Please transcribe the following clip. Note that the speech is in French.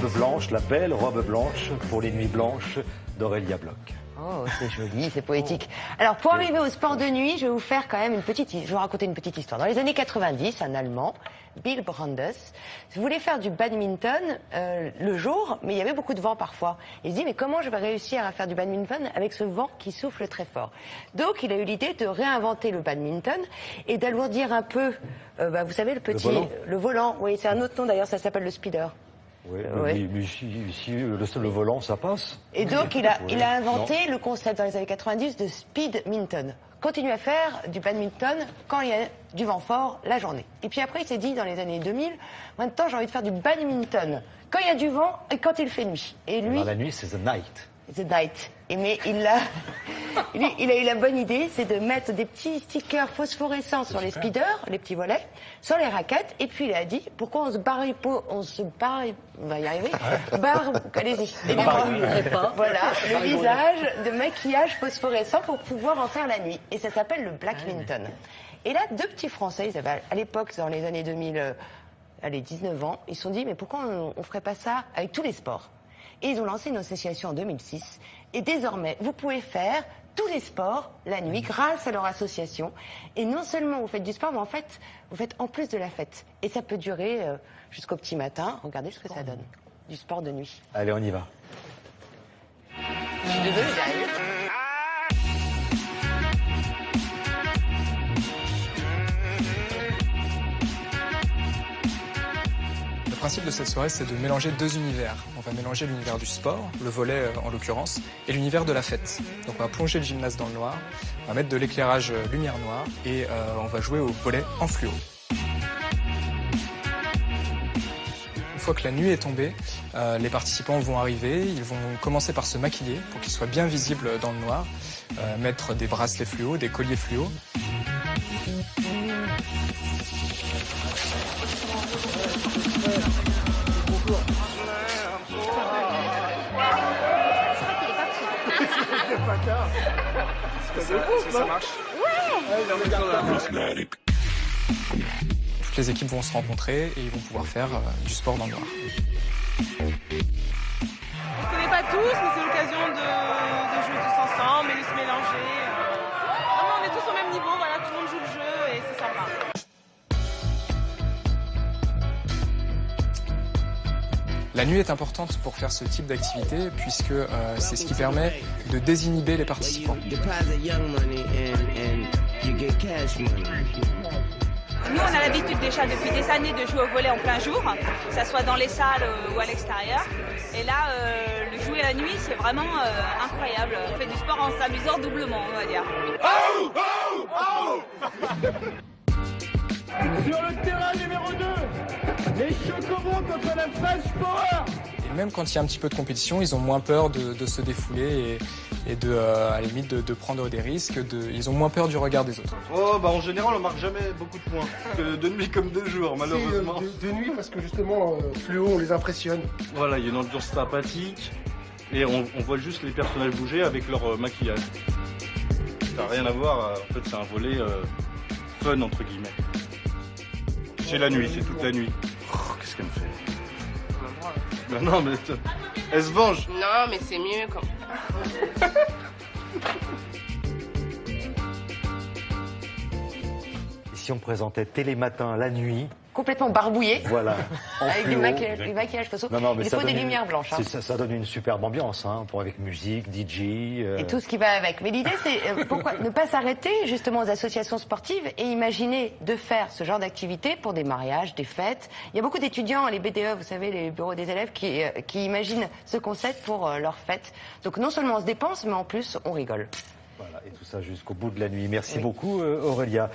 robe blanche, la belle robe blanche pour les nuits blanches d'Aurélia Bloch. Oh, c'est joli, c'est poétique. Alors, pour arriver au sport de nuit, je vais vous faire quand même je vais vous raconter une petite histoire. Dans les années 90, un Allemand, Bill Brandes, voulait faire du badminton le jour, mais il y avait beaucoup de vent parfois. Il se dit, mais comment je vais réussir à faire du badminton avec ce vent qui souffle très fort? Donc, il a eu l'idée de réinventer le badminton et d'alourdir un peu, vous savez, le volant. Oui, c'est un autre nom d'ailleurs, ça s'appelle le speeder. Oui, mais ici, le volant, ça passe. Et donc, il a inventé le concept dans les années 90 de speedminton. Continue à faire du badminton quand il y a du vent fort la journée. Et puis après, il s'est dit, dans les années 2000, maintenant, j'ai envie de faire du badminton quand il y a du vent et quand il fait nuit. Et lui, la nuit, c'est the night. The night. Mais il a eu la bonne idée, c'est de mettre des petits stickers phosphorescents sur les speeders, les petits volets, sur les raquettes. Et puis il a dit, pourquoi on va y arriver, allez-y. Voilà, le visage de maquillage phosphorescent pour pouvoir en faire la nuit. Et ça s'appelle le blackminton. Et là, deux petits Français, ils avaient à l'époque, dans les années 2000, 19 ans, ils se sont dit, mais pourquoi on ne ferait pas ça avec tous les sports? Et ils ont lancé une association en 2006. Et désormais, vous pouvez faire tous les sports la nuit grâce à leur association. Et non seulement vous faites du sport, mais en fait, vous faites en plus de la fête. Et ça peut durer jusqu'au petit matin. Regardez ce que ça donne. Du sport de nuit. Allez, on y va. Je suis désolée, j'arrive. Le principe de cette soirée, c'est de mélanger deux univers. On va mélanger l'univers du sport, le volley en l'occurrence, et l'univers de la fête. Donc on va plonger le gymnase dans le noir, on va mettre de l'éclairage lumière noire et on va jouer au volley en fluo. Une fois que la nuit est tombée, les participants vont arriver, ils vont commencer par se maquiller pour qu'ils soient bien visibles dans le noir, mettre des bracelets fluo, des colliers fluo. Ça marche. Ouais. Toutes les équipes vont se rencontrer et ils vont pouvoir faire du sport dans le noir. On ne connaît pas tous, mais c'est l'occasion de jouer tous ensemble et de se mélanger. Vraiment, on est tous au même niveau, voilà, tout le monde joue le jeu et c'est sympa. La nuit est importante pour faire ce type d'activité puisque c'est ce qui permet de désinhiber les participants. Nous, on a l'habitude déjà depuis des années de jouer au volley en plein jour, que ce soit dans les salles ou à l'extérieur. Et là, le jouer la nuit, c'est vraiment incroyable. On fait du sport en s'amusant doublement, on va dire. Oh, oh, oh. Sur le terrain numéro 2, les Chocobos contre la Flash Power. Et même quand il y a un petit peu de compétition, ils ont moins peur de se défouler et de, à la limite de prendre des risques. Ils ont moins peur du regard des autres. Oh, bah en général, on marque jamais beaucoup de points. De nuit comme de jour, malheureusement. De nuit, parce que justement, fluo, on les impressionne. Voilà, il y a une ambiance sympathique et on voit juste les personnages bouger avec leur maquillage. Ça n'a rien à voir, en fait, c'est un volley fun, entre guillemets. C'est la nuit, c'est toute la nuit. Oh, qu'est-ce qu'elle me fait? Ben non, mais elle se venge. Non, mais c'est mieux quand... Ici, on présentait Télématin la nuit. Complètement barbouillé. Voilà. Avec du maquillage photo. Il faut des lumières blanches. Ça donne une superbe ambiance, hein, avec musique, DJ. Et tout ce qui va avec. Mais l'idée, c'est pourquoi ne pas s'arrêter justement aux associations sportives et imaginer de faire ce genre d'activité pour des mariages, des fêtes. Il y a beaucoup d'étudiants, les BDE, vous savez, les bureaux des élèves, qui imaginent ce concept pour leurs fêtes. Donc non seulement on se dépense, mais en plus on rigole. Voilà, et tout ça jusqu'au bout de la nuit. Merci beaucoup, Aurélia.